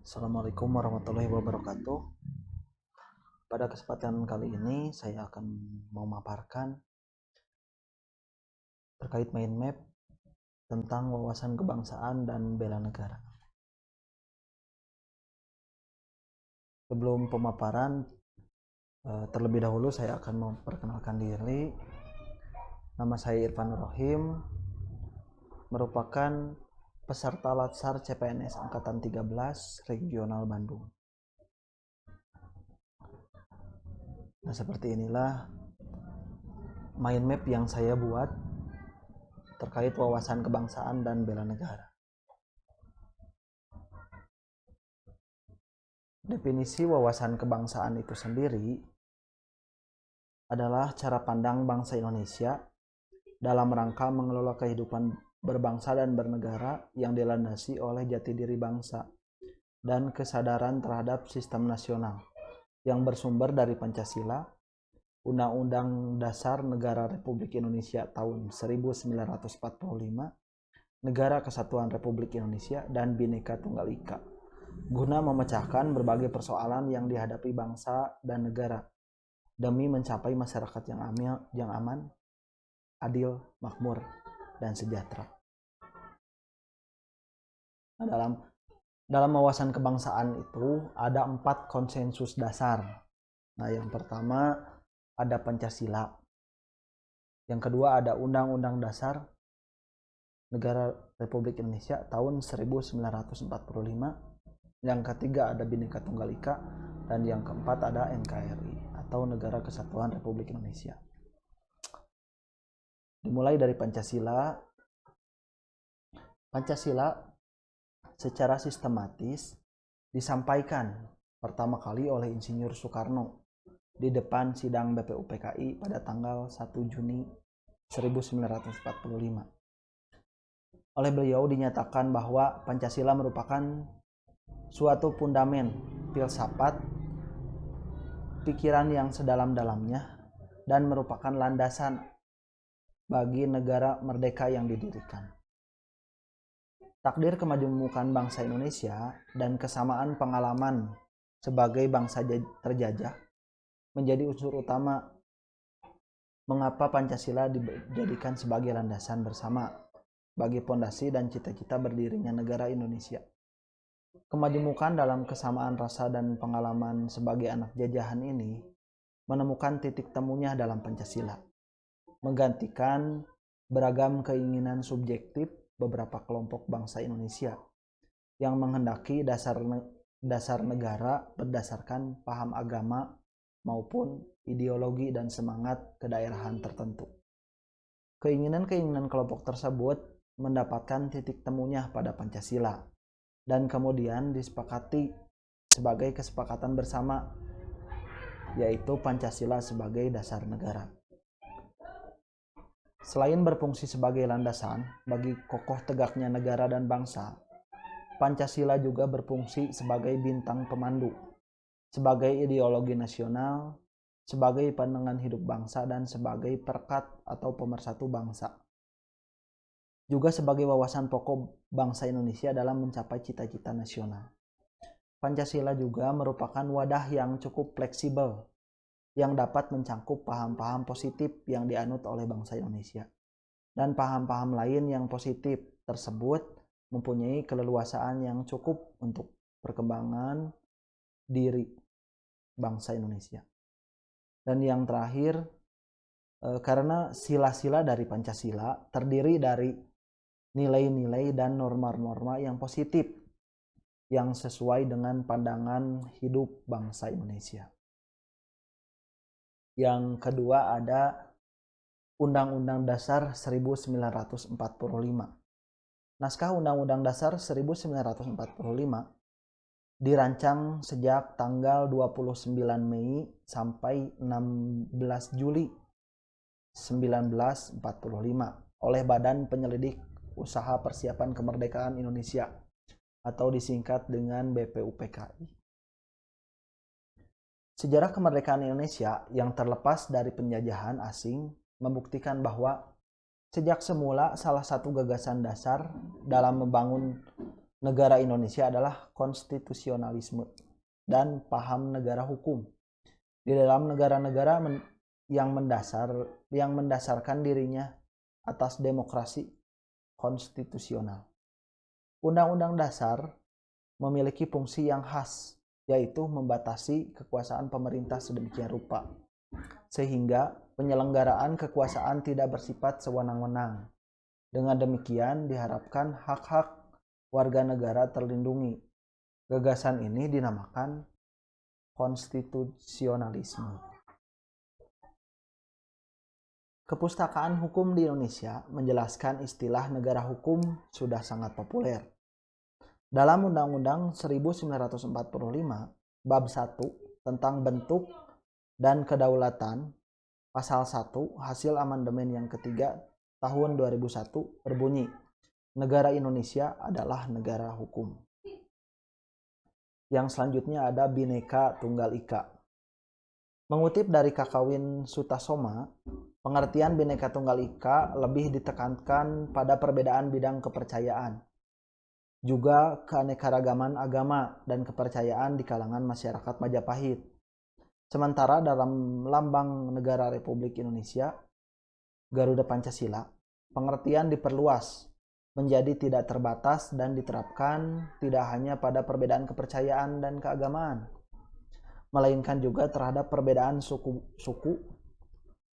Assalamualaikum warahmatullahi wabarakatuh. Pada kesempatan kali ini saya akan memaparkan terkait mind map tentang wawasan kebangsaan dan bela negara. Sebelum pemaparan, terlebih dahulu saya akan memperkenalkan diri. Nama saya Irfan Rohim, merupakan peserta Latsar CPNS Angkatan 13 Regional Bandung. Nah, seperti inilah mind map yang saya buat terkait wawasan kebangsaan dan bela negara. Definisi wawasan kebangsaan itu sendiri adalah cara pandang bangsa Indonesia dalam rangka mengelola kehidupan berbangsa dan bernegara yang dilandasi oleh jati diri bangsa dan kesadaran terhadap sistem nasional yang bersumber dari Pancasila, Undang-Undang Dasar Negara Republik Indonesia tahun 1945, Negara Kesatuan Republik Indonesia, dan Bhinneka Tunggal Ika, guna memecahkan berbagai persoalan yang dihadapi bangsa dan negara demi mencapai masyarakat yang aman, adil, makmur, dan sejahtera. Nah, dalam wawasan kebangsaan itu ada 4 konsensus dasar. Nah, yang pertama ada Pancasila. Yang kedua ada Undang-Undang Dasar Negara Republik Indonesia tahun 1945. Yang ketiga ada Bhinneka Tunggal Ika, dan yang keempat ada NKRI atau Negara Kesatuan Republik Indonesia. Dimulai dari Pancasila. Pancasila secara sistematis disampaikan pertama kali oleh Insinyur Soekarno di depan sidang BPUPKI pada tanggal 1 Juni 1945. Oleh beliau dinyatakan bahwa Pancasila merupakan suatu fundamen filsafat pikiran yang sedalam-dalamnya dan merupakan landasan bagi negara merdeka yang didirikan. Takdir kemajemukan bangsa Indonesia dan kesamaan pengalaman sebagai bangsa terjajah menjadi unsur utama mengapa Pancasila dijadikan sebagai landasan bersama bagi pondasi dan cita-cita berdirinya negara Indonesia. Kemajemukan dalam kesamaan rasa dan pengalaman sebagai anak jajahan ini menemukan titik temunya dalam Pancasila, menggantikan beragam keinginan subjektif beberapa kelompok bangsa Indonesia yang menghendaki dasar negara berdasarkan paham agama maupun ideologi dan semangat kedaerahan tertentu. Keinginan-keinginan kelompok tersebut mendapatkan titik temunya pada Pancasila dan kemudian disepakati sebagai kesepakatan bersama, yaitu Pancasila sebagai dasar negara. Selain berfungsi sebagai landasan bagi kokoh tegaknya negara dan bangsa, Pancasila juga berfungsi sebagai bintang pemandu, sebagai ideologi nasional, sebagai pandangan hidup bangsa, dan sebagai perekat atau pemersatu bangsa. Juga sebagai wawasan pokok bangsa Indonesia dalam mencapai cita-cita nasional. Pancasila juga merupakan wadah yang cukup fleksibel yang dapat mencangkup paham-paham positif yang dianut oleh bangsa Indonesia. Dan paham-paham lain yang positif tersebut mempunyai keleluasaan yang cukup untuk perkembangan diri bangsa Indonesia. Dan yang terakhir, karena sila-sila dari Pancasila terdiri dari nilai-nilai dan norma-norma yang positif yang sesuai dengan pandangan hidup bangsa Indonesia. Yang kedua ada Undang-Undang Dasar 1945. Naskah Undang-Undang Dasar 1945 dirancang sejak tanggal 29 Mei sampai 16 Juli 1945 oleh Badan Penyelidik Usaha Persiapan Kemerdekaan Indonesia atau disingkat dengan BPUPKI. Sejarah kemerdekaan Indonesia yang terlepas dari penjajahan asing membuktikan bahwa sejak semula salah satu gagasan dasar dalam membangun negara Indonesia adalah konstitusionalisme dan paham negara hukum. Di dalam negara-negara yang mendasarkan dirinya atas demokrasi konstitusional. Undang-undang dasar memiliki fungsi yang khas, yaitu membatasi kekuasaan pemerintah sedemikian rupa, sehingga penyelenggaraan kekuasaan tidak bersifat sewenang-wenang. Dengan demikian diharapkan hak-hak warga negara terlindungi. Gagasan ini dinamakan konstitusionalisme. Kepustakaan hukum di Indonesia menjelaskan istilah negara hukum sudah sangat populer. Dalam Undang-Undang 1945, Bab 1 tentang bentuk dan kedaulatan, Pasal 1 hasil amandemen yang ketiga tahun 2001 berbunyi, negara Indonesia adalah negara hukum. Yang selanjutnya ada Bhinneka Tunggal Ika. Mengutip dari Kakawin Sutasoma, pengertian Bhinneka Tunggal Ika lebih ditekankan pada perbedaan bidang kepercayaan, juga keanekaragaman agama dan kepercayaan di kalangan masyarakat Majapahit. Sementara dalam Lambang Negara Republik Indonesia, Garuda Pancasila, pengertian diperluas menjadi tidak terbatas dan diterapkan tidak hanya pada perbedaan kepercayaan dan keagamaan, melainkan juga terhadap perbedaan suku,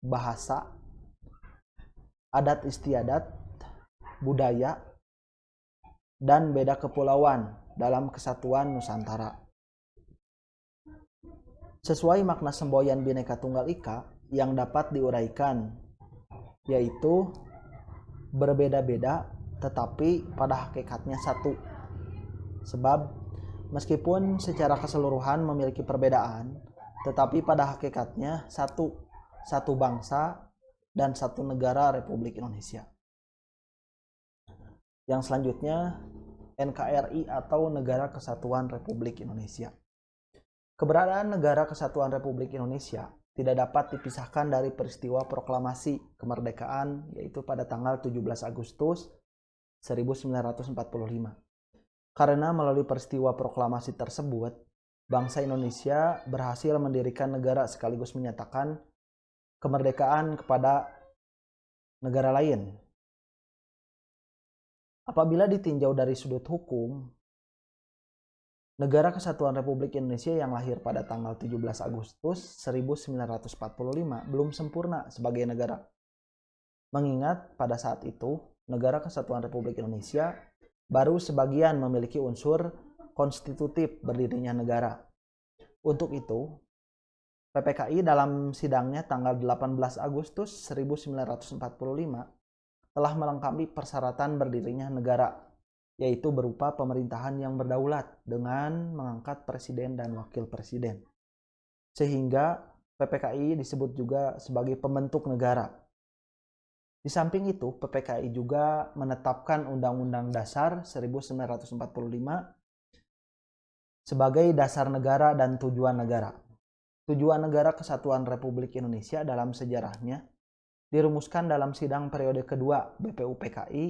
bahasa, adat istiadat, budaya, dan beda kepulauan dalam kesatuan Nusantara. Sesuai makna semboyan Bhinneka Tunggal Ika yang dapat diuraikan, yaitu berbeda-beda tetapi pada hakikatnya satu. Sebab meskipun secara keseluruhan memiliki perbedaan, tetapi pada hakikatnya satu bangsa dan satu negara Republik Indonesia. Yang selanjutnya NKRI atau Negara Kesatuan Republik Indonesia. Keberadaan Negara Kesatuan Republik Indonesia tidak dapat dipisahkan dari peristiwa proklamasi kemerdekaan, yaitu pada tanggal 17 Agustus 1945. Karena melalui peristiwa proklamasi tersebut, bangsa Indonesia berhasil mendirikan negara sekaligus menyatakan kemerdekaan kepada negara lain. Apabila ditinjau dari sudut hukum, Negara Kesatuan Republik Indonesia yang lahir pada tanggal 17 Agustus 1945 belum sempurna sebagai negara. Mengingat pada saat itu, Negara Kesatuan Republik Indonesia baru sebagian memiliki unsur konstitutif berdirinya negara. Untuk itu, PPKI dalam sidangnya tanggal 18 Agustus 1945 telah melengkapi persyaratan berdirinya negara, yaitu berupa pemerintahan yang berdaulat dengan mengangkat presiden dan wakil presiden. Sehingga PPKI disebut juga sebagai pembentuk negara. Di samping itu, PPKI juga menetapkan Undang-Undang Dasar 1945 sebagai dasar negara dan tujuan negara. Tujuan Negara Kesatuan Republik Indonesia dalam sejarahnya dirumuskan dalam sidang periode kedua BPUPKI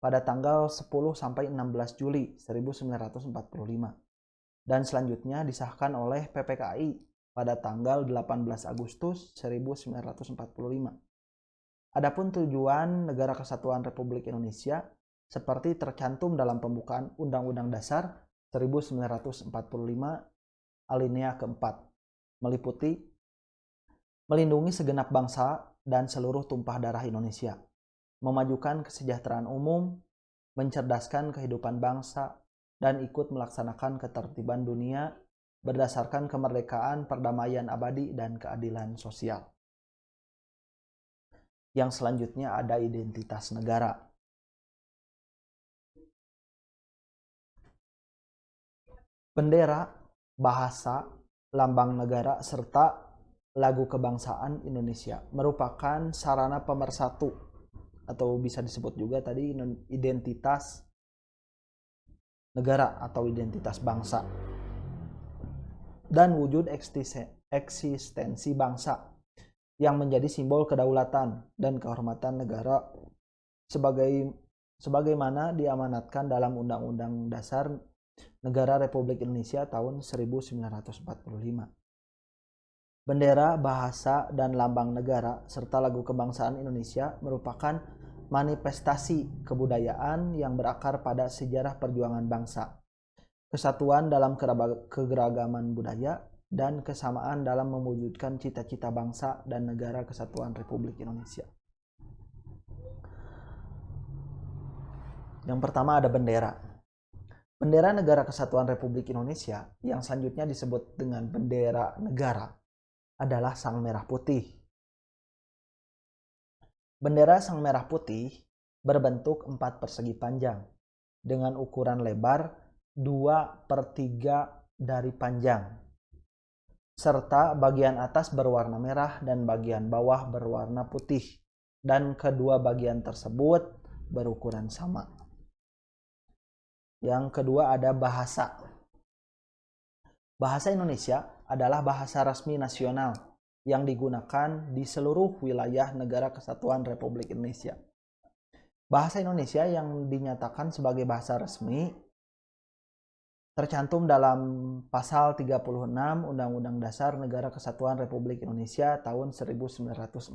pada tanggal 10 sampai 16 Juli 1945 dan selanjutnya disahkan oleh PPKI pada tanggal 18 Agustus 1945. Adapun tujuan Negara Kesatuan Republik Indonesia seperti tercantum dalam pembukaan Undang-Undang Dasar 1945 alinea keempat, meliputi melindungi segenap bangsa dan seluruh tumpah darah Indonesia, memajukan kesejahteraan umum, mencerdaskan kehidupan bangsa, dan ikut melaksanakan ketertiban dunia berdasarkan kemerdekaan, perdamaian abadi, dan keadilan sosial. Yang selanjutnya ada identitas negara. Bendera, bahasa, lambang negara, serta lagu kebangsaan Indonesia merupakan sarana pemersatu atau bisa disebut juga tadi identitas negara atau identitas bangsa dan wujud eksistensi bangsa yang menjadi simbol kedaulatan dan kehormatan negara sebagai sebagaimana diamanatkan dalam Undang-Undang Dasar Negara Republik Indonesia tahun 1945. Bendera, bahasa, dan lambang negara, serta lagu kebangsaan Indonesia merupakan manifestasi kebudayaan yang berakar pada sejarah perjuangan bangsa, kesatuan dalam keberagaman budaya, dan kesamaan dalam mewujudkan cita-cita bangsa dan negara kesatuan Republik Indonesia. Yang pertama ada bendera. Bendera Negara Kesatuan Republik Indonesia yang selanjutnya disebut dengan bendera negara adalah sang merah putih. Bendera sang merah putih berbentuk 4 persegi panjang dengan ukuran lebar 2/3 dari panjang, serta bagian atas berwarna merah dan bagian bawah berwarna putih, dan kedua bagian tersebut berukuran sama. Yang kedua ada bahasa. Bahasa Indonesia adalah bahasa resmi nasional yang digunakan di seluruh wilayah Negara Kesatuan Republik Indonesia. Bahasa Indonesia yang dinyatakan sebagai bahasa resmi tercantum dalam pasal 36 Undang-Undang Dasar Negara Kesatuan Republik Indonesia tahun 1945.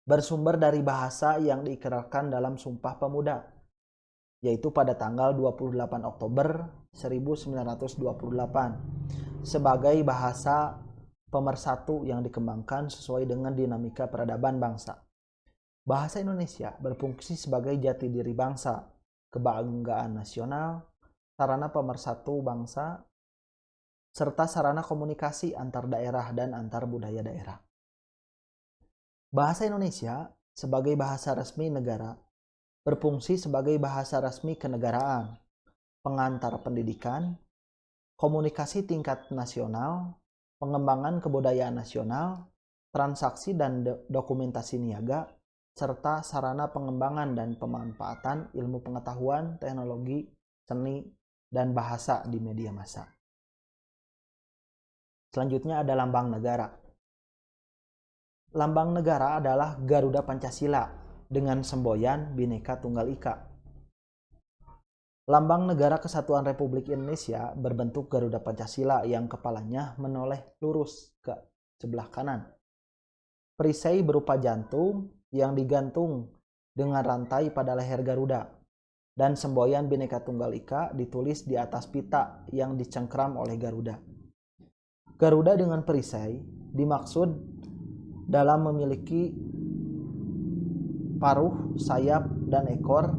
Bersumber dari bahasa yang diikrarkan dalam Sumpah Pemuda, yaitu pada tanggal 28 Oktober 1928 sebagai bahasa pemersatu yang dikembangkan sesuai dengan dinamika peradaban bangsa. Bahasa Indonesia berfungsi sebagai jati diri bangsa, kebanggaan nasional, sarana pemersatu bangsa, serta sarana komunikasi antar daerah dan antar budaya daerah. Bahasa Indonesia sebagai bahasa resmi negara berfungsi sebagai bahasa resmi kenegaraan, pengantar pendidikan, komunikasi tingkat nasional, pengembangan kebudayaan nasional, transaksi dan dokumentasi niaga, serta sarana pengembangan dan pemanfaatan ilmu pengetahuan, teknologi, seni, dan bahasa di media massa. Selanjutnya ada lambang negara. Lambang negara adalah Garuda Pancasila dengan semboyan Bhinneka Tunggal Ika. Lambang Negara Kesatuan Republik Indonesia berbentuk Garuda Pancasila yang kepalanya menoleh lurus ke sebelah kanan. Perisai berupa jantung yang digantung dengan rantai pada leher Garuda, dan semboyan Bhinneka Tunggal Ika ditulis di atas pita yang dicengkram oleh Garuda. Garuda dengan perisai dimaksud dalam memiliki paruh, sayap, dan ekor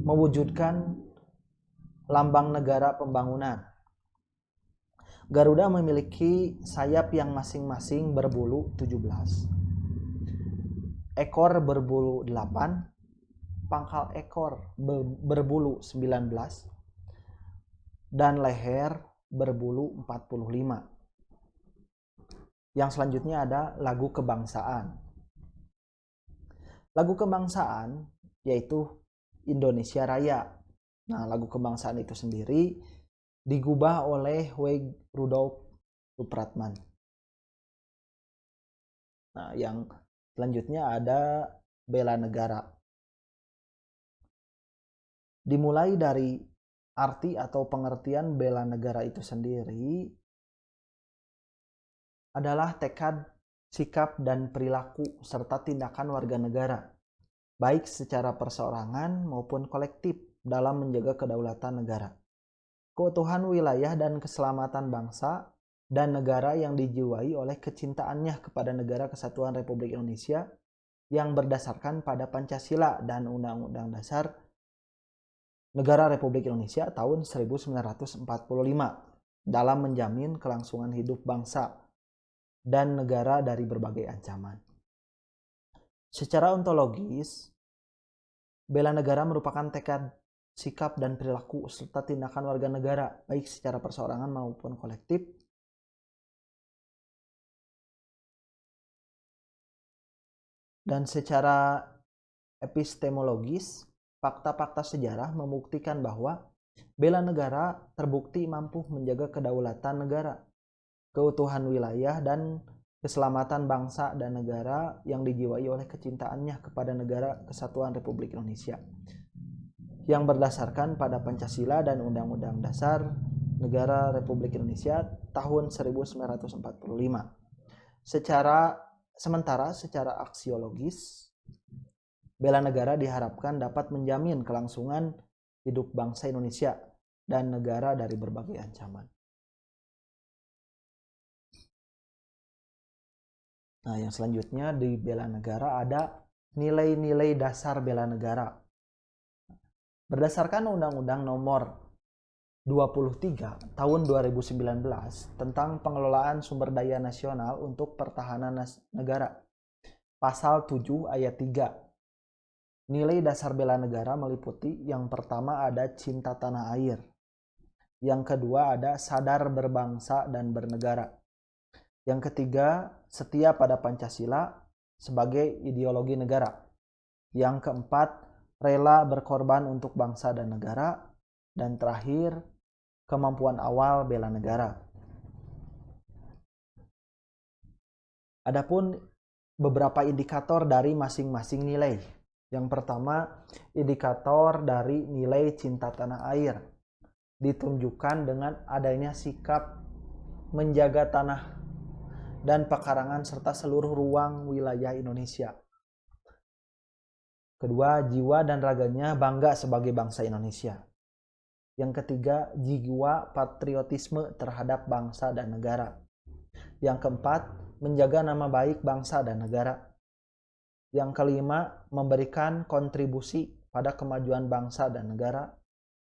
mewujudkan lambang negara pembangunan. Garuda memiliki sayap yang masing-masing berbulu 17, ekor berbulu 8, pangkal ekor berbulu 19, dan leher berbulu 45. Yang selanjutnya ada lagu kebangsaan. Lagu kebangsaan yaitu Indonesia Raya. Nah, lagu kebangsaan itu sendiri digubah oleh W. Rudolf Supratman. Nah, yang selanjutnya ada Bela Negara. Dimulai dari arti atau pengertian bela negara itu sendiri adalah tekad, sikap, dan perilaku serta tindakan warga negara, baik secara perseorangan maupun kolektif dalam menjaga kedaulatan negara, keutuhan wilayah dan keselamatan bangsa dan negara yang dijiwai oleh kecintaannya kepada Negara Kesatuan Republik Indonesia yang berdasarkan pada Pancasila dan Undang-Undang Dasar Negara Republik Indonesia tahun 1945 dalam menjamin kelangsungan hidup bangsa dan negara dari berbagai ancaman. Secara ontologis, bela negara merupakan tekad, sikap, dan perilaku serta tindakan warga negara baik secara perseorangan maupun kolektif dan secara epistemologis. Fakta-fakta sejarah membuktikan bahwa bela negara terbukti mampu menjaga kedaulatan negara, keutuhan wilayah, dan keselamatan bangsa dan negara yang dijiwai oleh kecintaannya kepada negara Kesatuan Republik Indonesia yang berdasarkan pada Pancasila dan Undang-Undang Dasar Negara Republik Indonesia tahun 1945. Sementara secara aksiologis, bela negara diharapkan dapat menjamin kelangsungan hidup bangsa Indonesia dan negara dari berbagai ancaman. Nah, yang selanjutnya di bela negara ada nilai-nilai dasar bela negara. Berdasarkan Undang-Undang Nomor 23 Tahun 2019 tentang pengelolaan sumber daya nasional untuk pertahanan negara, Pasal 7 Ayat 3. Nilai dasar bela negara meliputi yang pertama ada cinta tanah air. Yang kedua ada sadar berbangsa dan bernegara. Yang ketiga, setia pada Pancasila sebagai ideologi negara. Yang keempat, rela berkorban untuk bangsa dan negara. Dan terakhir, kemampuan awal bela negara. Adapun beberapa indikator dari masing-masing nilai. Yang pertama, indikator dari nilai cinta tanah air ditunjukkan dengan adanya sikap menjaga tanah dan pekarangan serta seluruh ruang wilayah Indonesia. Kedua, jiwa dan raganya bangga sebagai bangsa Indonesia. Yang ketiga, jiwa patriotisme terhadap bangsa dan negara. Yang keempat, menjaga nama baik bangsa dan negara. Yang kelima, memberikan kontribusi pada kemajuan bangsa dan negara.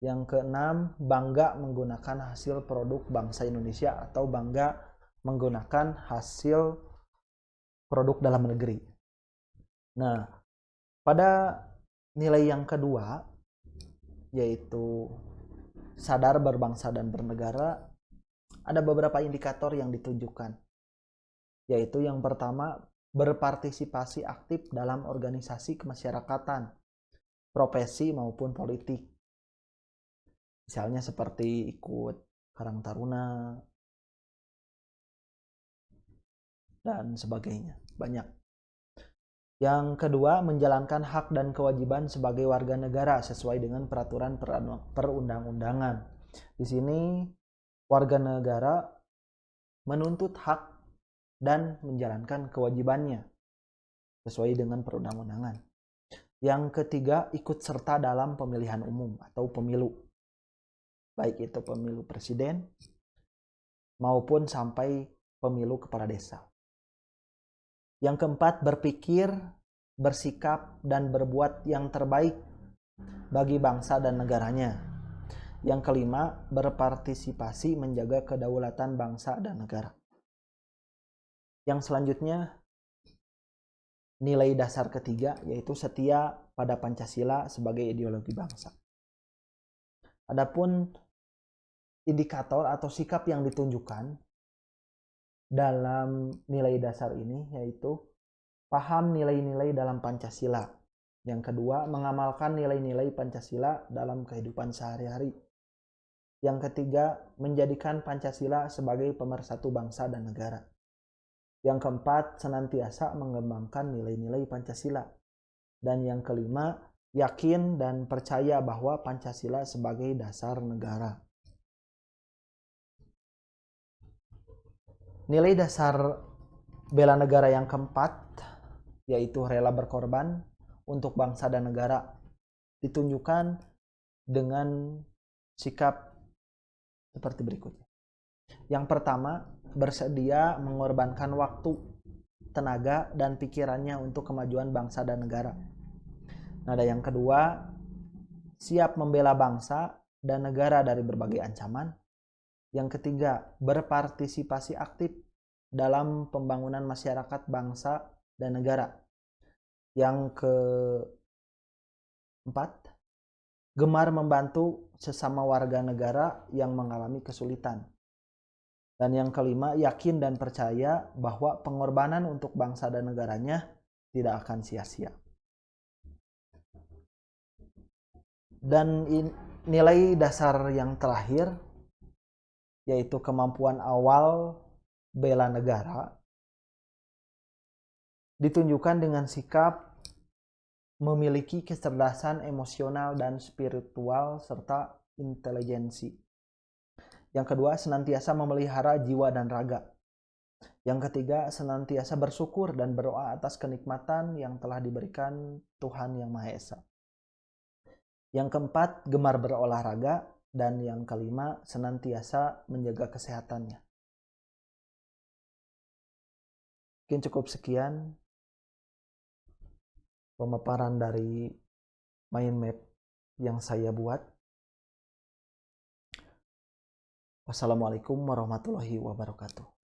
Yang keenam, bangga menggunakan hasil produk bangsa Indonesia atau bangga menggunakan hasil produk dalam negeri. Nah, pada nilai yang kedua, yaitu sadar berbangsa dan bernegara, ada beberapa indikator yang ditunjukkan, yaitu yang pertama, berpartisipasi aktif dalam organisasi kemasyarakatan, profesi maupun politik. Misalnya seperti ikut Karang Taruna dan sebagainya, banyak. Yang kedua, menjalankan hak dan kewajiban sebagai warga negara sesuai dengan peraturan perundang-undangan. Di sini warga negara menuntut hak dan menjalankan kewajibannya sesuai dengan perundang-undangan. Yang ketiga, ikut serta dalam pemilihan umum atau pemilu, baik itu pemilu presiden maupun sampai pemilu kepala desa. Yang keempat, berpikir, bersikap, dan berbuat yang terbaik bagi bangsa dan negaranya. Yang kelima, berpartisipasi menjaga kedaulatan bangsa dan negara. Yang selanjutnya, nilai dasar ketiga, yaitu setia pada Pancasila sebagai ideologi bangsa. Adapun indikator atau sikap yang ditunjukkan dalam nilai dasar ini yaitu paham nilai-nilai dalam Pancasila. Yang kedua, mengamalkan nilai-nilai Pancasila dalam kehidupan sehari-hari. Yang ketiga, menjadikan Pancasila sebagai pemersatu bangsa dan negara. Yang keempat, senantiasa mengembangkan nilai-nilai Pancasila. Dan yang kelima, yakin dan percaya bahwa Pancasila sebagai dasar negara. Nilai dasar bela negara yang keempat, yaitu rela berkorban untuk bangsa dan negara, ditunjukkan dengan sikap seperti berikutnya. Yang pertama, bersedia mengorbankan waktu, tenaga, dan pikirannya untuk kemajuan bangsa dan negara. Nada yang kedua, siap membela bangsa dan negara dari berbagai ancaman. Yang ketiga, berpartisipasi aktif dalam pembangunan masyarakat, bangsa, dan negara. Yang keempat, gemar membantu sesama warga negara yang mengalami kesulitan. Dan yang kelima, yakin dan percaya bahwa pengorbanan untuk bangsa dan negaranya tidak akan sia-sia. Dan nilai dasar yang terakhir, yaitu kemampuan awal bela negara, ditunjukkan dengan sikap memiliki kecerdasan emosional dan spiritual serta intelijensi. Yang kedua, senantiasa memelihara jiwa dan raga. Yang ketiga, senantiasa bersyukur dan berdoa atas kenikmatan yang telah diberikan Tuhan Yang Maha Esa. Yang keempat, gemar berolahraga. Dan yang kelima, senantiasa menjaga kesehatannya. Mungkin cukup sekian pemaparan dari mind map yang saya buat. Wassalamualaikum warahmatullahi wabarakatuh.